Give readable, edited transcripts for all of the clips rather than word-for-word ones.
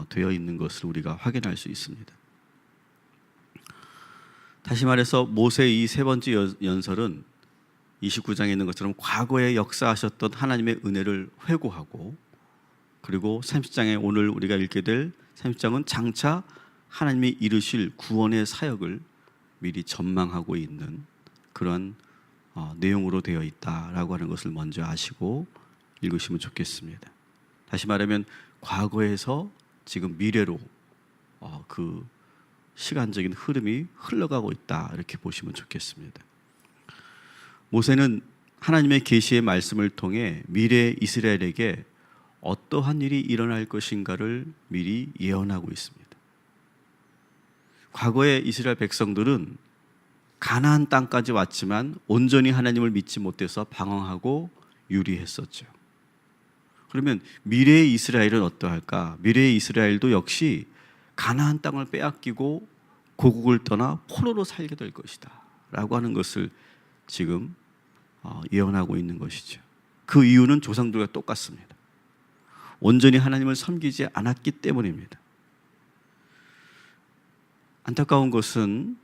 되어 있는 것을 우리가 확인할 수 있습니다. 다시 말해서 모세의 이 세 번째 연설은 29장에 있는 것처럼 과거에 역사하셨던 하나님의 은혜를 회고하고, 그리고 30장에 오늘 우리가 읽게 될 30장은 장차 하나님이 이루실 구원의 사역을 미리 전망하고 있는 그런 내용으로 되어 있다라고 하는 것을 먼저 아시고 읽으시면 좋겠습니다. 다시 말하면 과거에서 지금 미래로 그 시간적인 흐름이 흘러가고 있다, 이렇게 보시면 좋겠습니다. 모세는 하나님의 계시의 말씀을 통해 미래 이스라엘에게 어떠한 일이 일어날 것인가를 미리 예언하고 있습니다. 과거의 이스라엘 백성들은 가나안 땅까지 왔지만 온전히 하나님을 믿지 못해서 방황하고 유리했었죠. 그러면 미래의 이스라엘은 어떠할까? 미래의 이스라엘도 역시 가나안 땅을 빼앗기고 고국을 떠나 포로로 살게 될 것이다 라고 하는 것을 지금 예언하고 있는 것이죠. 그 이유는 조상들과 똑같습니다. 온전히 하나님을 섬기지 않았기 때문입니다. 안타까운 것은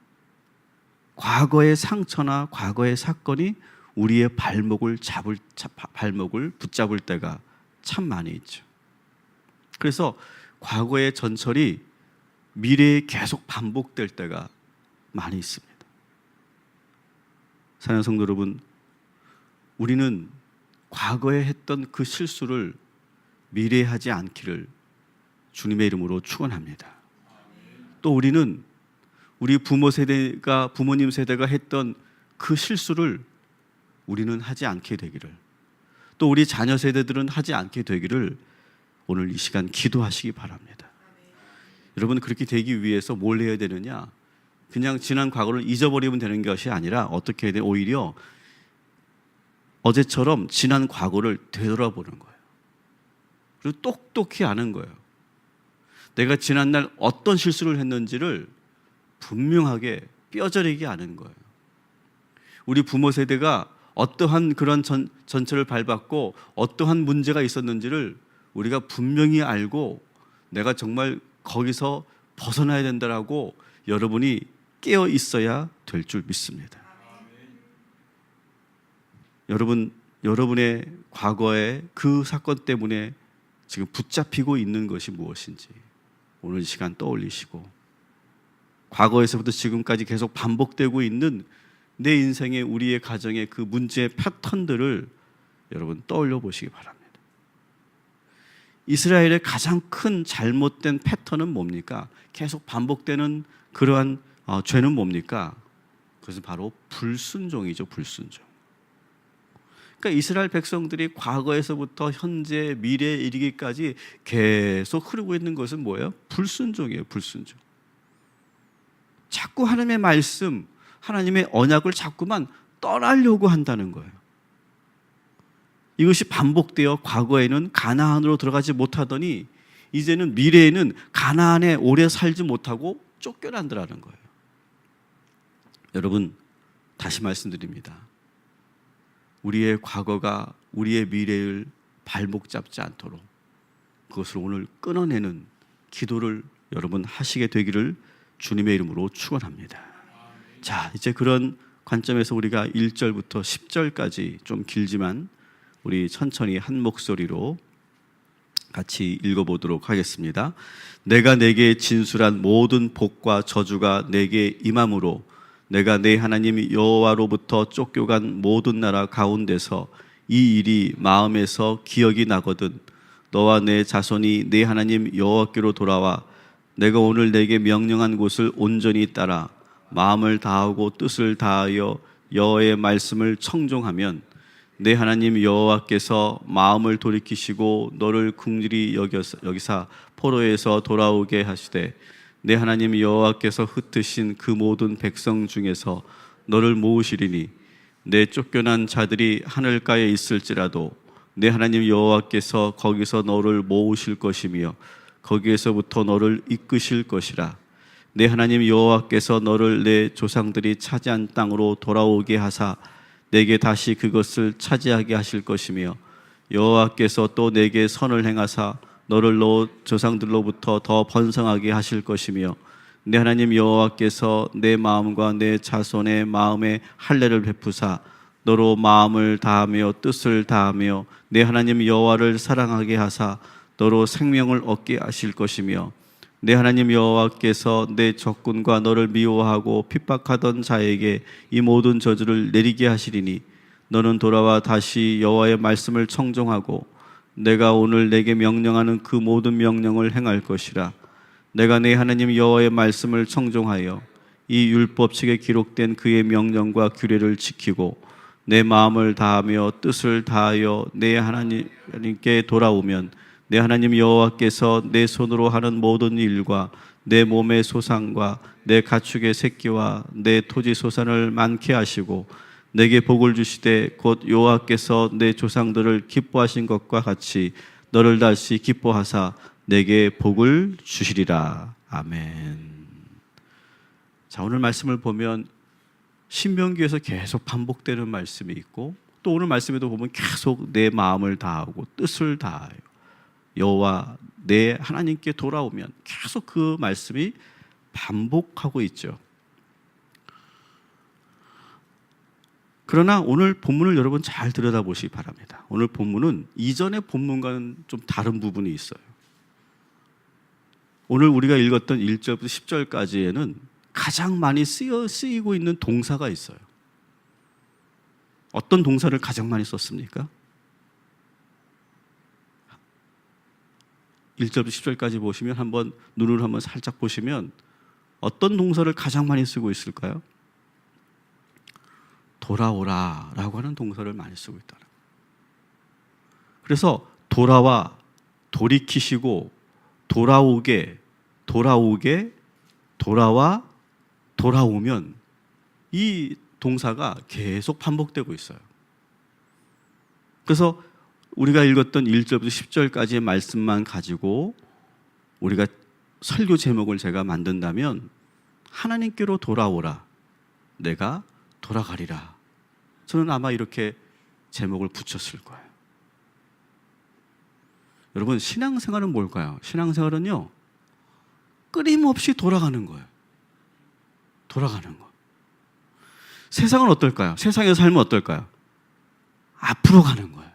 과거의 상처나 과거의 사건이 우리의 발목을 붙잡을 때가 참 많이 있죠. 그래서 과거의 전철이 미래에 계속 반복될 때가 많이 있습니다. 사랑하는 성도 여러분, 우리는 과거에 했던 그 실수를 미래에 하지 않기를 주님의 이름으로 축원합니다. 또 우리는 우리 부모님 세대가 했던 그 실수를 우리는 하지 않게 되기를, 또 우리 자녀 세대들은 하지 않게 되기를 오늘 이 시간 기도하시기 바랍니다. 여러분, 그렇게 되기 위해서 뭘 해야 되느냐? 그냥 지난 과거를 잊어버리면 되는 것이 아니라 어떻게 해야 돼? 오히려 어제처럼 지난 과거를 되돌아보는 거예요. 그리고 똑똑히 아는 거예요. 내가 지난날 어떤 실수를 했는지를 분명하게 뼈저리게 아는 거예요. 우리 부모 세대가 어떠한 그런 전철을 밟았고 어떠한 문제가 있었는지를 우리가 분명히 알고 내가 정말 거기서 벗어나야 된다라고 여러분이 깨어 있어야 될 줄 믿습니다. 여러분의 과거의 그 사건 때문에 지금 붙잡히고 있는 것이 무엇인지 오늘 이 시간 떠올리시고, 과거에서부터 지금까지 계속 반복되고 있는 내 인생의, 우리의 가정의 그 문제의 패턴들을 여러분 떠올려 보시기 바랍니다. 이스라엘의 가장 큰 잘못된 패턴은 뭡니까? 계속 반복되는 그러한 죄는 뭡니까? 그것은 바로 불순종이죠. 불순종. 그러니까 이스라엘 백성들이 과거에서부터 현재, 미래에 이르기까지 계속 흐르고 있는 것은 뭐예요? 불순종이에요. 불순종. 자꾸 하나님의 말씀, 하나님의 언약을 자꾸만 떠나려고 한다는 거예요. 이것이 반복되어 과거에는 가나안으로 들어가지 못하더니 이제는 미래에는 가나안에 오래 살지 못하고 쫓겨난다는 거예요. 여러분, 다시 말씀드립니다. 우리의 과거가 우리의 미래를 발목 잡지 않도록 그것을 오늘 끊어내는 기도를 여러분 하시게 되기를 주님의 이름으로 축원합니다. 자, 이제 그런 관점에서 우리가 1절부터 10절까지 좀 길지만 우리 천천히 한 목소리로 같이 읽어보도록 하겠습니다. 내가 내게 진술한 모든 복과 저주가 내게 임함으로 내가 내 하나님 여호와로부터 쫓겨간 모든 나라 가운데서 이 일이 마음에서 기억이 나거든 너와 내 자손이 내 하나님 여호와께로 돌아와 내가 오늘 내게 명령한 곳을 온전히 따라 마음을 다하고 뜻을 다하여 여호와의 말씀을 청종하면 내 하나님 여호와께서 마음을 돌이키시고 너를 긍휼히 여기사 포로에서 돌아오게 하시되 내 하나님 여호와께서 흩으신 그 모든 백성 중에서 너를 모으시리니 내 쫓겨난 자들이 하늘가에 있을지라도 내 하나님 여호와께서 거기서 너를 모으실 것이며 거기에서부터 너를 이끄실 것이라. 내 하나님 여호와께서 너를 내 조상들이 차지한 땅으로 돌아오게 하사 내게 다시 그것을 차지하게 하실 것이며 여호와께서 또 내게 선을 행하사 너를 너 조상들로부터 더 번성하게 하실 것이며 내 하나님 여호와께서 내 마음과 내 자손의 마음에 할례를 베푸사 너로 마음을 다하며 뜻을 다하며 내 하나님 여호와를 사랑하게 하사 너로 생명을 얻게 하실 것이며 내 하나님 여호와께서 내 적군과 너를 미워하고 핍박하던 자에게 이 모든 저주를 내리게 하시리니 너는 돌아와 다시 여호와의 말씀을 청종하고 내가 오늘 내게 명령하는 그 모든 명령을 행할 것이라. 내가 내 하나님 여호와의 말씀을 청종하여 이 율법책에 기록된 그의 명령과 규례를 지키고 내 마음을 다하며 뜻을 다하여 내 하나님께 돌아오면 내 하나님 여호와께서 내 손으로 하는 모든 일과 내 몸의 소산과 내 가축의 새끼와 내 토지 소산을 많게 하시고 내게 복을 주시되 곧 여호와께서 내 조상들을 기뻐하신 것과 같이 너를 다시 기뻐하사 내게 복을 주시리라. 아멘. 자, 오늘 말씀을 보면 신명기에서 계속 반복되는 말씀이 있고 또 오늘 말씀에도 보면 계속 내 마음을 다하고 뜻을 다하여 여호와 내 하나님께 돌아오면 계속 그 말씀이 반복하고 있죠. 그러나 오늘 본문을 여러분 잘 들여다보시기 바랍니다. 오늘 본문은 이전의 본문과는 좀 다른 부분이 있어요. 오늘 우리가 읽었던 1절부터 10절까지에는 가장 많이 쓰이고 있는 동사가 있어요. 어떤 동사를 가장 많이 썼습니까? 1절부터 10절까지 보시면 한번 눈을 한번 살짝 보시면 어떤 동사를 가장 많이 쓰고 있을까요? 돌아오라 라고 하는 동사를 많이 쓰고 있다. 그래서 돌아와, 돌이키시고, 돌아오게, 돌아와, 돌아오면 이 동사가 계속 반복되고 있어요. 그래서 우리가 읽었던 1절부터 10절까지의 말씀만 가지고 우리가 설교 제목을 제가 만든다면 하나님께로 돌아오라, 내가 돌아가리라. 저는 아마 이렇게 제목을 붙였을 거예요. 여러분, 신앙생활은 뭘까요? 신앙생활은요, 끊임없이 돌아가는 거예요. 돌아가는 거. 세상은 어떨까요? 세상의 삶은 어떨까요? 앞으로 가는 거예요.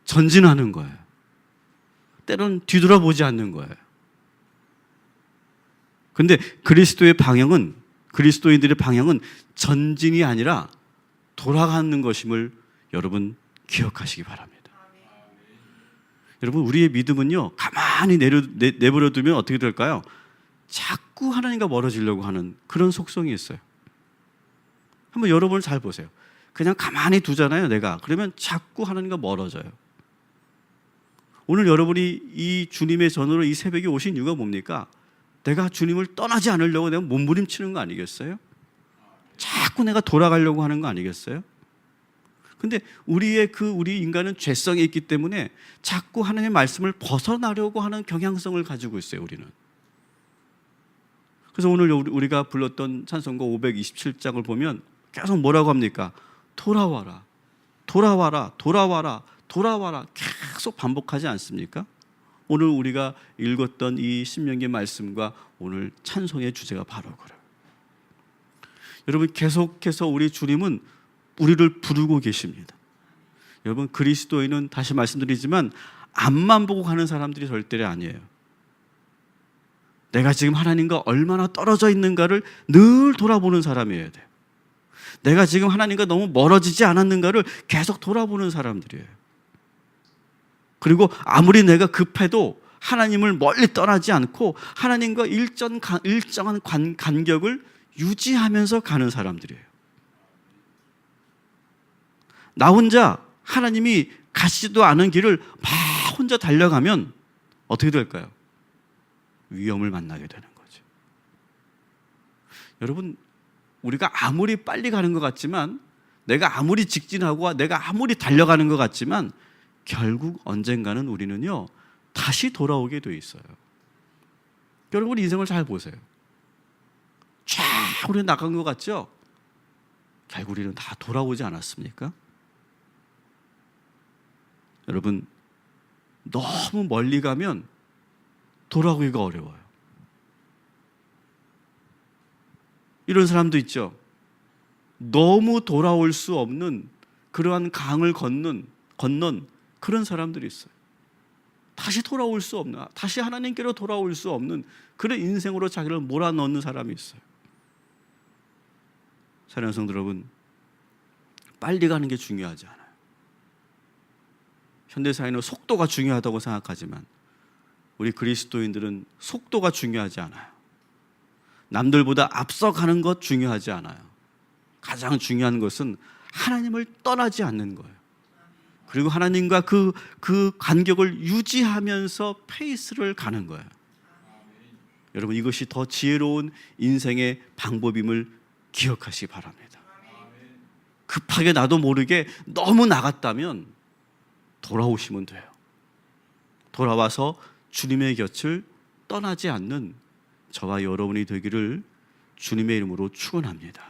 전진하는 거예요. 때로는 뒤돌아보지 않는 거예요. 근데 그리스도인들의 방향은 전진이 아니라 돌아가는 것임을 여러분 기억하시기 바랍니다. 여러분, 우리의 믿음은요, 가만히 내버려 두면 어떻게 될까요? 자꾸 하나님과 멀어지려고 하는 그런 속성이 있어요. 한번 여러분 잘 보세요. 그냥 가만히 두잖아요, 내가. 그러면 자꾸 하나님과 멀어져요. 오늘 여러분이 이 주님의 전으로 이 새벽에 오신 이유가 뭡니까? 내가 주님을 떠나지 않으려고 내가 몸부림치는 거 아니겠어요? 자꾸 내가 돌아가려고 하는 거 아니겠어요? 근데 우리 인간은 죄성이 있기 때문에 자꾸 하나님의 말씀을 벗어나려고 하는 경향성을 가지고 있어요, 우리는. 그래서 오늘 우리가 불렀던 찬송가 527장을 보면 계속 뭐라고 합니까? 돌아와라, 돌아와라, 돌아와라, 돌아와라. 계속 반복하지 않습니까? 오늘 우리가 읽었던 이 신명기 말씀과 오늘 찬송의 주제가 바로 그래요. 여러분, 계속해서 우리 주님은 우리를 부르고 계십니다. 여러분, 그리스도인은 다시 말씀드리지만 앞만 보고 가는 사람들이 절대 아니에요. 내가 지금 하나님과 얼마나 떨어져 있는가를 늘 돌아보는 사람이어야 돼요. 내가 지금 하나님과 너무 멀어지지 않았는가를 계속 돌아보는 사람들이에요. 그리고 아무리 내가 급해도 하나님을 멀리 떠나지 않고 하나님과 일정한 간격을 유지하면서 가는 사람들이에요. 나 혼자 하나님이 가시지도 않은 길을 막 혼자 달려가면 어떻게 될까요? 위험을 만나게 되는 거죠. 여러분, 우리가 아무리 빨리 가는 것 같지만, 내가 아무리 직진하고 내가 아무리 달려가는 것 같지만 결국 언젠가는 우리는요, 다시 돌아오게 돼 있어요. 여러분, 인생을 잘 보세요. 쫙 우리 나간 것 같죠? 결국 우리는 다 돌아오지 않았습니까? 여러분, 너무 멀리 가면 돌아오기가 어려워요. 이런 사람도 있죠. 너무 돌아올 수 없는 그러한 강을 건넌 그런 사람들이 있어요. 다시 돌아올 수 없는, 다시 하나님께로 돌아올 수 없는 그런 인생으로 자기를 몰아넣는 사람이 있어요. 사랑하는 성도 여러분, 빨리 가는 게 중요하지 않아요. 현대사회는 속도가 중요하다고 생각하지만 우리 그리스도인들은 속도가 중요하지 않아요. 남들보다 앞서가는 것 중요하지 않아요. 가장 중요한 것은 하나님을 떠나지 않는 거예요. 그리고 하나님과 그 간격을 유지하면서 페이스를 가는 거예요. 여러분, 이것이 더 지혜로운 인생의 방법임을 기억하시기 바랍니다. 급하게 나도 모르게 너무 나갔다면 돌아오시면 돼요. 돌아와서 주님의 곁을 떠나지 않는 저와 여러분이 되기를 주님의 이름으로 축원합니다.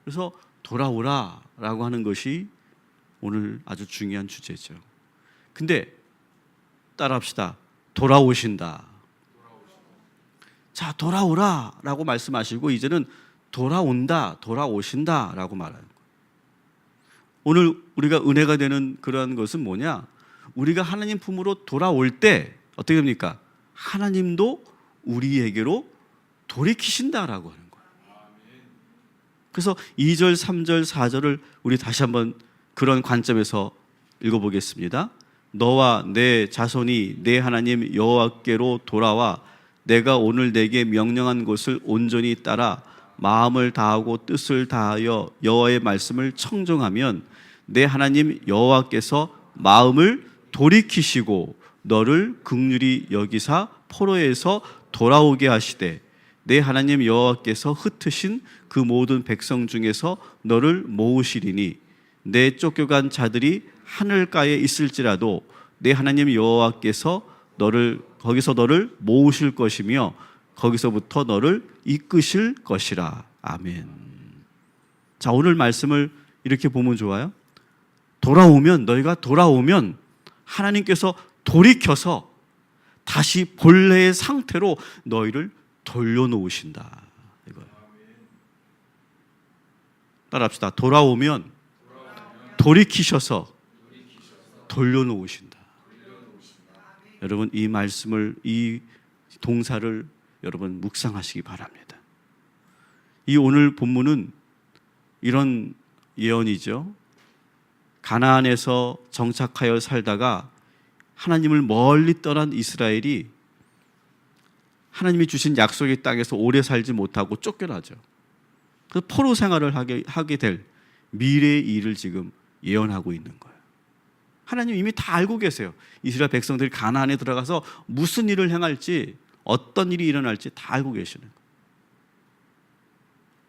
그래서 돌아오라라고 하는 것이 오늘 아주 중요한 주제죠. 근데 따라합시다. 돌아오신다. 자, 돌아오라라고 말씀하시고 이제는 돌아온다, 돌아오신다라고 말하는 거예요. 오늘 우리가 은혜가 되는 그러한 것은 뭐냐? 우리가 하나님 품으로 돌아올 때 어떻게 됩니까? 하나님도 우리에게로 돌이키신다라고 하는 거예요. 그래서 2절, 3절, 4절을 우리 다시 한번 그런 관점에서 읽어보겠습니다. 너와 내 자손이 내 하나님 여호와께로 돌아와 내가 오늘 내게 명령한 것을 온전히 따라 마음을 다하고 뜻을 다하여 여호와의 말씀을 청종하면 내 하나님 여호와께서 마음을 돌이키시고 너를 긍휼히 여기사 포로에서 돌아오게 하시되 내 하나님 여호와께서 흩으신 그 모든 백성 중에서 너를 모으시리니 내 쫓겨간 자들이 하늘가에 있을지라도 내 하나님 여호와께서 거기서 너를 모으실 것이며 거기서부터 너를 이끄실 것이라. 아멘. 자, 오늘 말씀을 이렇게 보면 좋아요. 너희가 돌아오면 하나님께서 돌이켜서 다시 본래의 상태로 너희를 돌려놓으신다. 이거예요. 따라합시다. 돌아오면 돌이키셔서 돌려놓으신다. 여러분, 이 말씀을, 이 동사를 여러분 묵상하시기 바랍니다. 이 오늘 본문은 이런 예언이죠. 가나안에서 정착하여 살다가 하나님을 멀리 떠난 이스라엘이 하나님이 주신 약속의 땅에서 오래 살지 못하고 쫓겨나죠. 그래서 포로 생활을 하게 될 미래의 일을 지금 예언하고 있는 거예요. 하나님 이미 다 알고 계세요. 이스라엘 백성들이 가나안에 들어가서 무슨 일을 행할지, 어떤 일이 일어날지 다 알고 계시는 거예요.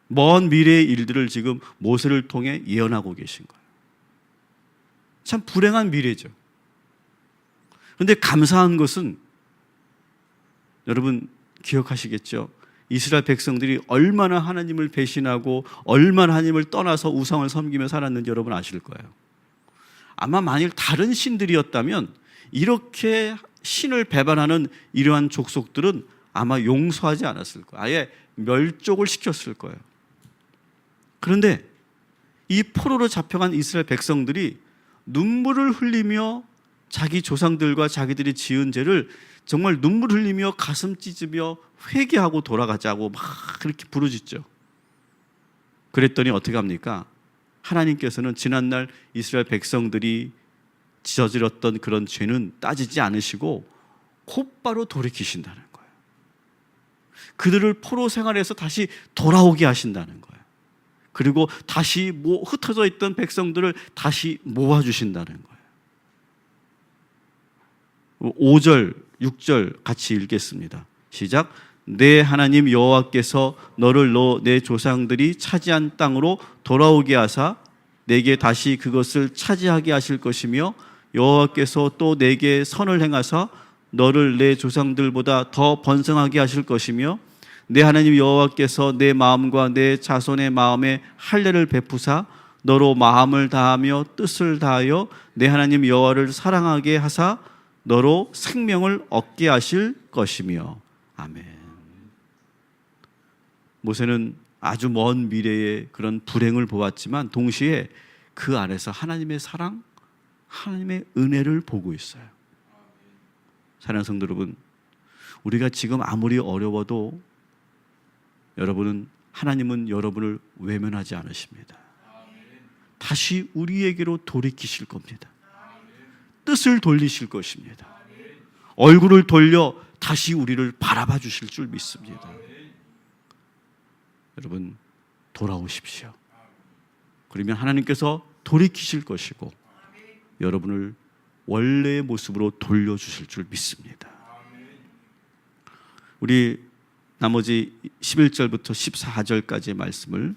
먼 미래의 일들을 지금 모세를 통해 예언하고 계신 거예요. 참 불행한 미래죠. 그런데 감사한 것은 여러분 기억하시겠죠? 이스라엘 백성들이 얼마나 하나님을 배신하고 얼마나 하나님을 떠나서 우상을 섬기며 살았는지 여러분 아실 거예요. 아마 만일 다른 신들이었다면 이렇게 신을 배반하는 이러한 족속들은 아마 용서하지 않았을 거예요. 아예 멸족을 시켰을 거예요. 그런데 이 포로로 잡혀간 이스라엘 백성들이 눈물을 흘리며 자기 조상들과 자기들이 지은 죄를 정말 눈물 흘리며 가슴 찢으며 회개하고 돌아가자고 막 그렇게 부르짖죠. 그랬더니 어떻게 합니까? 하나님께서는 지난날 이스라엘 백성들이 저질렀던 그런 죄는 따지지 않으시고 곧바로 돌이키신다는 거예요. 그들을 포로 생활에서 다시 돌아오게 하신다는 거예요. 그리고 다시 흩어져 있던 백성들을 다시 모아주신다는 거예요. 5절, 6절 같이 읽겠습니다. 시작. 내 하나님 여호와께서 너를 내 조상들이 차지한 땅으로 돌아오게 하사 내게 다시 그것을 차지하게 하실 것이며 여호와께서 또 내게 선을 행하사 너를 내 조상들보다 더 번성하게 하실 것이며 내 하나님 여호와께서 내 마음과 내 자손의 마음에 할례를 베푸사 너로 마음을 다하며 뜻을 다하여 내 하나님 여호와를 사랑하게 하사 너로 생명을 얻게 하실 것이며. 아멘. 모세는 아주 먼 미래의 그런 불행을 보았지만 동시에 그 안에서 하나님의 사랑, 하나님의 은혜를 보고 있어요. 사랑하는 성도 여러분, 우리가 지금 아무리 어려워도 여러분은, 하나님은 여러분을 외면하지 않으십니다. 다시 우리에게로 돌이키실 겁니다. 뜻을 돌리실 것입니다. 얼굴을 돌려 다시 우리를 바라봐 주실 줄 믿습니다. 여러분, 돌아오십시오. 그러면 하나님께서 돌이키실 것이고 여러분을 원래의 모습으로 돌려주실 줄 믿습니다. 우리 나머지 11절부터 14절까지의 말씀을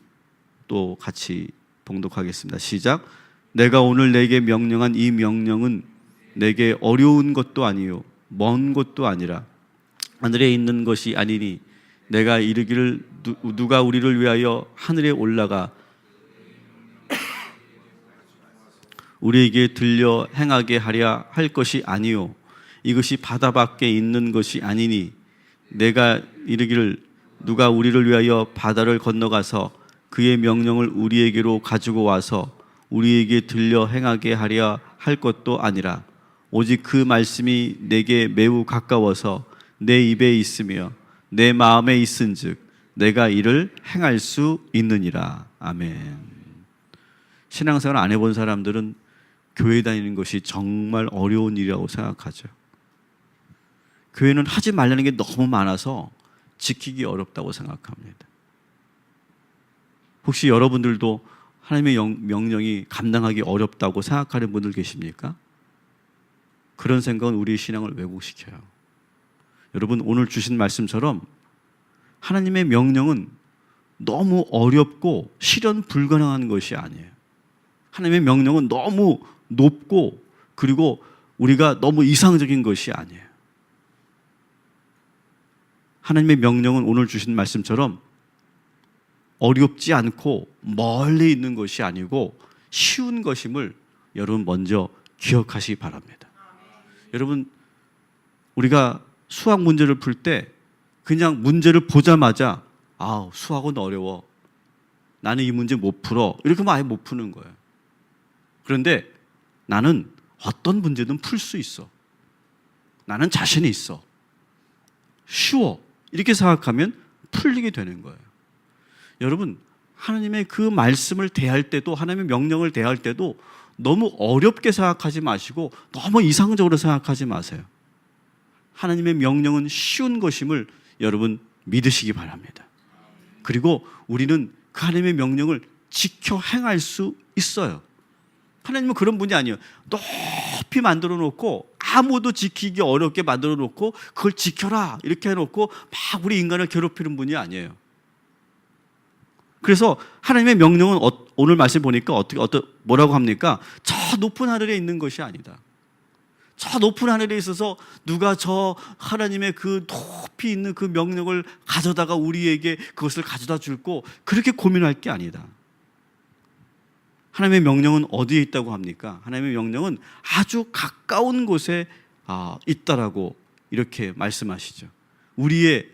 또 같이 봉독하겠습니다. 시작. 내가 오늘 내게 명령한 이 명령은 내게 어려운 것도 아니요 먼 것도 아니라 하늘에 있는 것이 아니니 내가 이르기를 누가 우리를 위하여 하늘에 올라가 우리에게 들려 행하게 하랴 할 것이 아니요 이것이 바다 밖에 있는 것이 아니니 내가 이르기를 누가 우리를 위하여 바다를 건너가서 그의 명령을 우리에게로 가지고 와서 우리에게 들려 행하게 하랴 할 것도 아니라 오직 그 말씀이 내게 매우 가까워서 내 입에 있으며 내 마음에 있은즉 내가 이를 행할 수 있느니라. 아멘. 신앙생활 안 해본 사람들은 교회 다니는 것이 정말 어려운 일이라고 생각하죠. 교회는 하지 말라는 게 너무 많아서 지키기 어렵다고 생각합니다. 혹시 여러분들도 하나님의 명령이 감당하기 어렵다고 생각하는 분들 계십니까? 그런 생각은 우리의 신앙을 왜곡시켜요. 여러분, 오늘 주신 말씀처럼 하나님의 명령은 너무 어렵고 실현 불가능한 것이 아니에요. 하나님의 명령은 너무 높고 그리고 우리가 너무 이상적인 것이 아니에요. 하나님의 명령은 오늘 주신 말씀처럼 어렵지 않고 멀리 있는 것이 아니고 쉬운 것임을 여러분 먼저 기억하시기 바랍니다. 여러분, 우리가 수학 문제를 풀 때 그냥 문제를 보자마자 수학은 어려워, 나는 이 문제 못 풀어, 이렇게 하면 아예 못 푸는 거예요. 그런데 나는 어떤 문제든 풀 수 있어, 나는 자신이 있어, 쉬워, 이렇게 생각하면 풀리게 되는 거예요. 여러분, 하나님의 그 말씀을 대할 때도, 하나님의 명령을 대할 때도 너무 어렵게 생각하지 마시고 너무 이상적으로 생각하지 마세요. 하나님의 명령은 쉬운 것임을 여러분 믿으시기 바랍니다. 그리고 우리는 그 하나님의 명령을 지켜 행할 수 있어요. 하나님은 그런 분이 아니에요. 높이 만들어 놓고 아무도 지키기 어렵게 만들어 놓고 그걸 지켜라 이렇게 해놓고 막 우리 인간을 괴롭히는 분이 아니에요. 그래서 하나님의 명령은 오늘 말씀 보니까 뭐라고 합니까? 저 높은 하늘에 있는 것이 아니다. 저 높은 하늘에 있어서 누가 저 하나님의 그 높이 있는 그 명령을 가져다가 우리에게 그것을 가져다 줄고 그렇게 고민할 게 아니다. 하나님의 명령은 어디에 있다고 합니까? 하나님의 명령은 아주 가까운 곳에 있다라고 이렇게 말씀하시죠. 우리의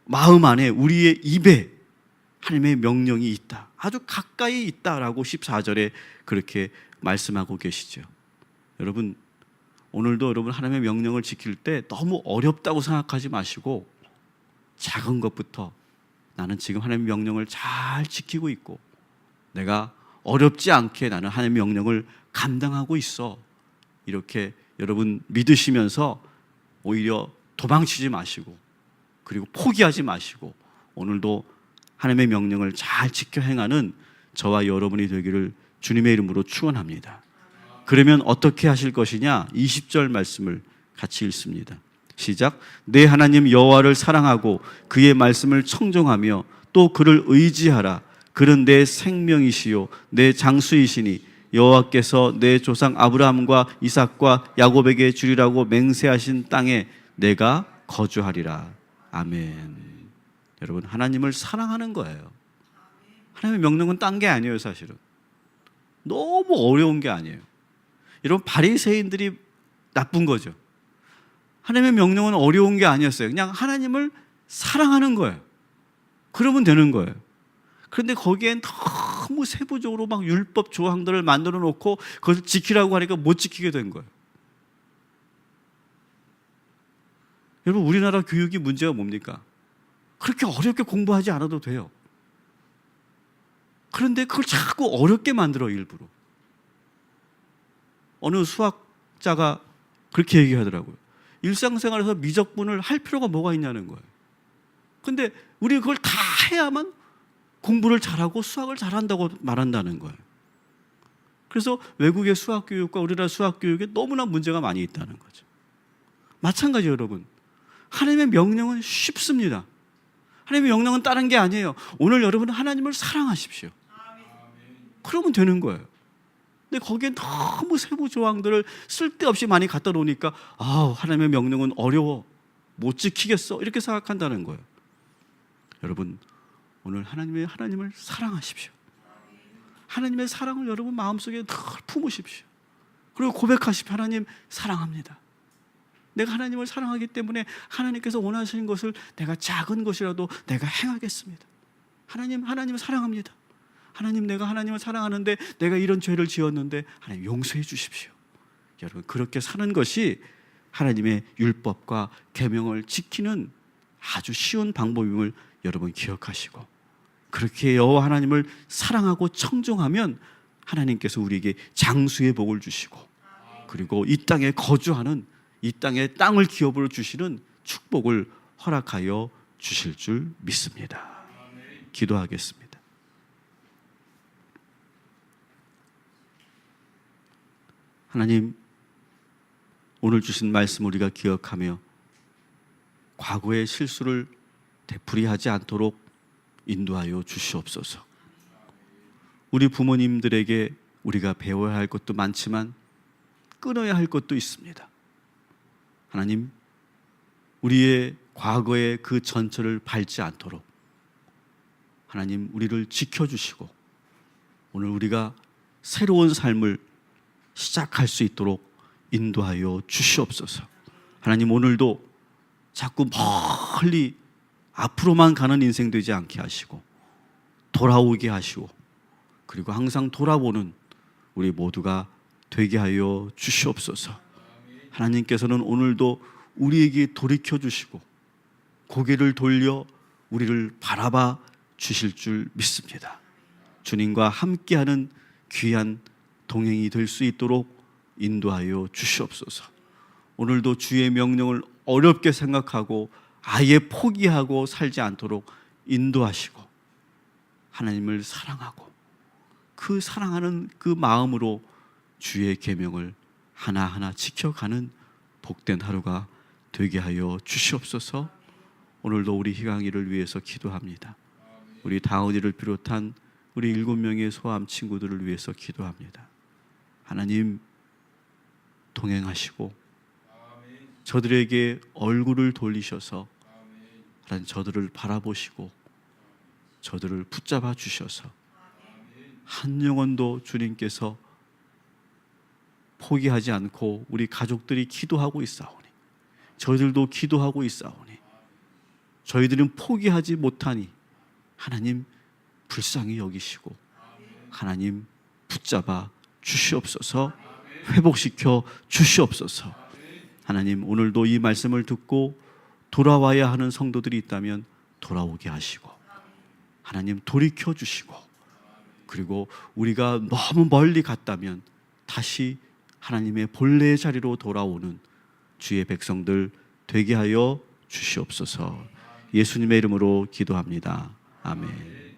마음 안에, 우리의 입에 하나님의 명령이 있다, 아주 가까이 있다라고 14절에 그렇게 말씀하고 계시죠. 여러분, 오늘도 여러분 하나님의 명령을 지킬 때 너무 어렵다고 생각하지 마시고 작은 것부터 나는 지금 하나님의 명령을 잘 지키고 있고 내가 어렵지 않게 나는 하나님의 명령을 감당하고 있어, 이렇게 여러분 믿으시면서 오히려 도망치지 마시고 그리고 포기하지 마시고 오늘도 하나님의 명령을 잘 지켜 행하는 저와 여러분이 되기를 주님의 이름으로 축원합니다. 그러면 어떻게 하실 것이냐? 20절 말씀을 같이 읽습니다. 시작. 내 하나님 여호와를 사랑하고 그의 말씀을 청종하며 또 그를 의지하라. 그는 내 생명이시요 내 장수이시니 여호와께서 내 조상 아브라함과 이삭과 야곱에게 주리라고 맹세하신 땅에 내가 거주하리라. 아멘. 여러분, 하나님을 사랑하는 거예요. 하나님의 명령은 딴 게 아니에요. 사실은 너무 어려운 게 아니에요. 여러분, 바리새인들이 나쁜 거죠. 하나님의 명령은 어려운 게 아니었어요. 그냥 하나님을 사랑하는 거예요. 그러면 되는 거예요. 그런데 거기엔 너무 세부적으로 막 율법 조항들을 만들어 놓고 그것을 지키라고 하니까 못 지키게 된 거예요. 여러분, 우리나라 교육이 문제가 뭡니까? 그렇게 어렵게 공부하지 않아도 돼요. 그런데 그걸 자꾸 어렵게 만들어, 일부러. 어느 수학자가 그렇게 얘기하더라고요. 일상생활에서 미적분을 할 필요가 뭐가 있냐는 거예요. 근데 우리 그걸 다 해야만 공부를 잘하고 수학을 잘한다고 말한다는 거예요. 그래서 외국의 수학교육과 우리나라 수학교육에 너무나 문제가 많이 있다는 거죠. 마찬가지예요, 여러분. 하나님의 명령은 쉽습니다. 하나님의 명령은 다른 게 아니에요. 오늘 여러분은 하나님을 사랑하십시오. 그러면 되는 거예요. 근데 거기에 너무 세부 조항들을 쓸데없이 많이 갖다 놓으니까 하나님의 명령은 어려워, 못 지키겠어, 이렇게 생각한다는 거예요. 여러분, 오늘 하나님을 사랑하십시오. 하나님의 사랑을 여러분 마음속에 늘 품으십시오. 그리고 고백하십시오. 하나님 사랑합니다. 내가 하나님을 사랑하기 때문에 하나님께서 원하시는 것을 내가 작은 것이라도 내가 행하겠습니다. 하나님 사랑합니다. 하나님, 내가 하나님을 사랑하는데 내가 이런 죄를 지었는데 하나님 용서해 주십시오. 여러분, 그렇게 사는 것이 하나님의 율법과 계명을 지키는 아주 쉬운 방법임을 여러분 기억하시고, 그렇게 여호와 하나님을 사랑하고 청종하면 하나님께서 우리에게 장수의 복을 주시고, 그리고 이 땅에 거주하는, 이 땅에 땅을 기업으로 주시는 축복을 허락하여 주실 줄 믿습니다. 기도하겠습니다. 하나님, 오늘 주신 말씀 우리가 기억하며 과거의 실수를 되풀이하지 않도록 인도하여 주시옵소서. 우리 부모님들에게 우리가 배워야 할 것도 많지만 끊어야 할 것도 있습니다. 하나님, 우리의 과거의 그 전철을 밟지 않도록 하나님 우리를 지켜주시고, 오늘 우리가 새로운 삶을 시작할 수 있도록 인도하여 주시옵소서. 하나님, 오늘도 자꾸 멀리 앞으로만 가는 인생 되지 않게 하시고 돌아오게 하시고, 그리고 항상 돌아보는 우리 모두가 되게 하여 주시옵소서. 하나님께서는 오늘도 우리에게 돌이켜 주시고 고개를 돌려 우리를 바라봐 주실 줄 믿습니다. 주님과 함께하는 귀한 동행이 될 수 있도록 인도하여 주시옵소서. 오늘도 주의 명령을 어렵게 생각하고 아예 포기하고 살지 않도록 인도하시고, 하나님을 사랑하고 그 사랑하는 그 마음으로 주의 계명을 하나하나 지켜가는 복된 하루가 되게 하여 주시옵소서. 오늘도 우리 희강이를 위해서 기도합니다. 우리 다은이를 비롯한 우리 7명의 소아암 친구들을 위해서 기도합니다. 하나님, 동행하시고 저들에게 얼굴을 돌리셔서 하나님 저들을 바라보시고 저들을 붙잡아 주셔서 한 영혼도 주님께서 포기하지 않고 우리 가족들이 기도하고 있사오니, 저희들도 기도하고 있사오니, 저희들은 포기하지 못하니 하나님 불쌍히 여기시고 하나님 붙잡아 주시옵소서. 회복시켜 주시옵소서. 하나님, 오늘도 이 말씀을 듣고 돌아와야 하는 성도들이 있다면 돌아오게 하시고, 하나님 돌이켜 주시고, 그리고 우리가 너무 멀리 갔다면 다시 하나님의 본래의 자리로 돌아오는 주의 백성들 되게 하여 주시옵소서. 예수님의 이름으로 기도합니다. 아멘.